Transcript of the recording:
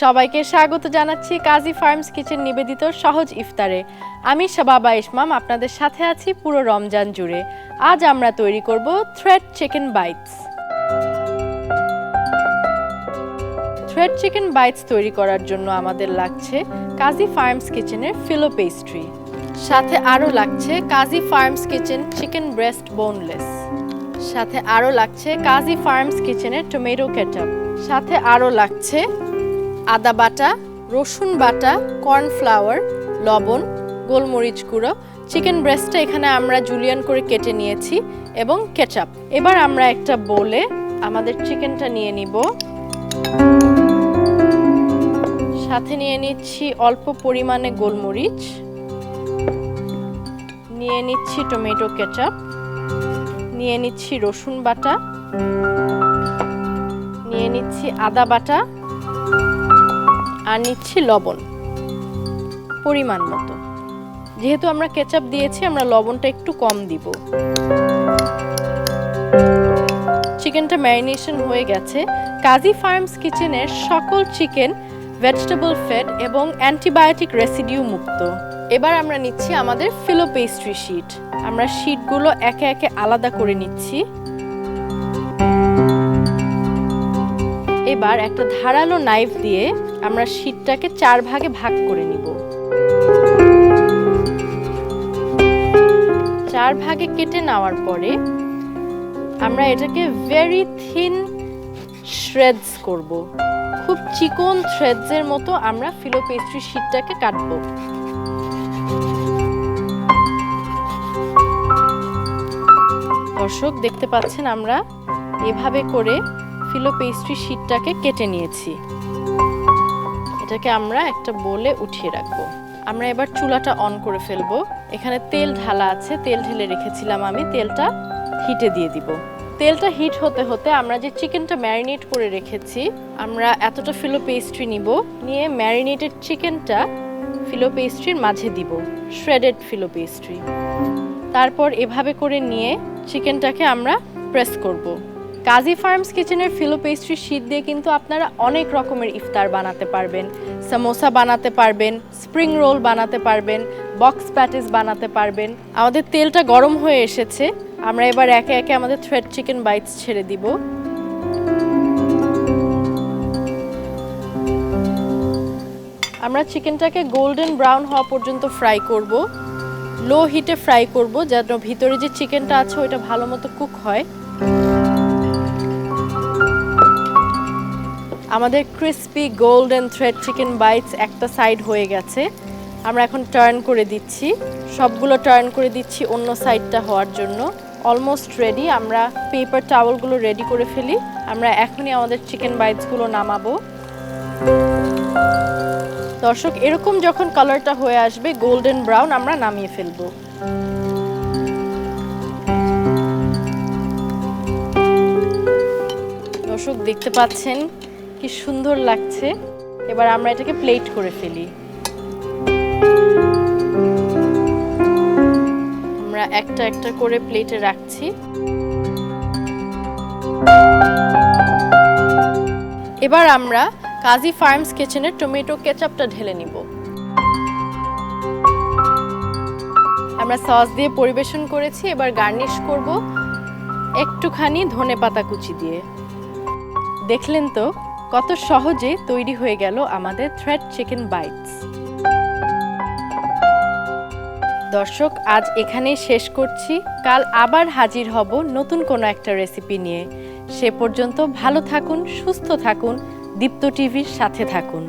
সবাইকে স্বাগত জানাচ্ছি কাজী ফার্মস কিচেন নিবেদিত সহজ ইফতারে। আমি শাবাবা ইসমাম আপনাদের সাথে আছি পুরো রমজান জুড়ে। আজ আমরা তৈরি করব thread chicken bites. Thread chicken bites তৈরি করার জন্য আমাদের লাগছে কাজী ফার্মস কিচেনের ফিলো পেস্ট্রি, সাথে আরও লাগছে Kazi farms kitchen chicken breast boneless, সাথে আরও লাগছে কাজী ফার্মস কিচেনের টমেটো কেচাপ, সাথে আরও লাগছে আদা বাটা, রসুন বাটা, কর্নফ্লাওয়ার, লবণ, গোলমরিচ গুঁড়ো, চিকেন ব্রেস্টটা এখানে আমরা জুলিয়ান করে কেটে নিয়েছি এবং কেচাপ। এবার আমরা একটা বোলে আমাদের চিকেনটা নিয়ে নিব, সাথে নিয়ে নিচ্ছি অল্প পরিমাণে গোলমরিচ, নিয়ে নিচ্ছি টমেটো কেচাপ, নিয়ে নিচ্ছি রসুন বাটা, নিয়ে নিচ্ছি আদা বাটা, আর নিচ্ছি লবণ পরিমাণ মতো। যেহেতু আমরা কেচাপ দিয়েছি আমরা লবণটা একটু কম দিব। চিকেনটা ম্যারিনেশন হয়ে গেছে। কাজী ফার্মস কিচেনের সকল চিকেন ভেজিটেবল ফেড এবং অ্যান্টিবায়োটিক রেসিডিউ মুক্ত। এবার আমরা নিচ্ছি আমাদের ফিলো পেস্ট্রি শিট। আমরা শিটগুলো একে একে আলাদা করে নিচ্ছি। এবার একটা ধারালো নাইফ দিয়ে আমরা শিটটাকে 4 ভাগে ভাগ করে নিব। 4 ভাগে কেটে নেওয়ার পরে আমরা এটাকে ভেরি থিন শ্রেডস করব। খুব চিকন থ্রেডসের মতো আমরা ফিলো পেস্ট্রি শিটটাকে কাটব। দর্শক দেখতে পাচ্ছেন আমরা এভাবে করে ফিলো পেস্ট্রি শিটটাকে কেটে নিয়েছি। এটাকে আমরা একটা বোলে উঠিয়ে রাখবো। আমরা এবার চুলাটা অন করে ফেলবো। এখানে তেল ঢালা আছে, তেল ঢেলে রেখেছিলাম আমি। তেলটা হিটে দিয়ে দিব। তেলটা হিট হতে হতে আমরা যে চিকেনটা ম্যারিনেট করে রেখেছি, আমরা এতটা ফিলো পেস্ট্রি নিব, নিয়ে ম্যারিনেটেড চিকেনটা ফিলো পেস্ট্রির মাঝে দিব, শ্রেডেড ফিলো পেস্ট্রি। তারপর এভাবে করে নিয়ে চিকেনটাকে আমরা প্রেস করব। কাজী ফার্মস কিচেনের ফিলো পেস্ট্রি শিট দিয়ে কিন্তু আপনারা অনেক রকমের ইফতার বানাতে পারবেন। সামোসা বানাতে পারবেন, স্প্রিং রোল বানাতে পারবেন, বক্স প্যাটিস বানাতে পারবেন। আমাদের তেলটা গরম হয়ে এসেছে। আমরা এবার একে একে আমাদের থ্রেড চিকেন বাইটস ছেড়ে দিব। আমরা চিকেনটাকে গোল্ডেন ব্রাউন হওয়া পর্যন্ত ফ্রাই করব। লো হিটে ফ্রাই করব যেন ভিতরে যে চিকেনটা আছে ওইটা ভালো মতো কুক হয়। আমাদের crispy golden thread chicken bites একটা সাইড হয়ে গেছে। আমরা এখন টার্ন করে দিচ্ছি, সবগুলো টার্ন করে দিচ্ছি অন্য সাইডটা হওয়ার জন্য। Almost ready. আমরা পেপার টাওয়ালগুলো রেডি করে ফেলি। আমরা এখনই আমাদের চিকেন বাইটসগুলো নামাবো। দর্শক এরকম যখন কালারটা হয়ে আসবে গোল্ডেন ব্রাউন, আমরা নামিয়ে ফেলবো। দর্শক দেখতে পাচ্ছেন কি সুন্দর লাগছে। এবার আমরা এটাকে প্লেট করে ফেলি। আমরা একটা একটা করে প্লেটে রাখছি। এবার আমরা কাজী ফার্মস কিচেনের টমেটো কেচাপটা ঢেলে নিব। আমরা সস দিয়ে পরিবেশন করেছি। এবার গার্নিশ করব একটুখানি ধনেপাতা কুচি দিয়ে। দেখলেন তো কত সহজে তৈরি হয়ে গেল আমাদের থ্রেড চিকেন বাইটস। দর্শক আজ এখানেই শেষ করছি। কাল আবার হাজির হব নতুন কোনো একটা রেসিপি নিয়ে। সে পর্যন্ত ভালো থাকুন, সুস্থ থাকুন, দীপ্ত টিভির সাথে থাকুন।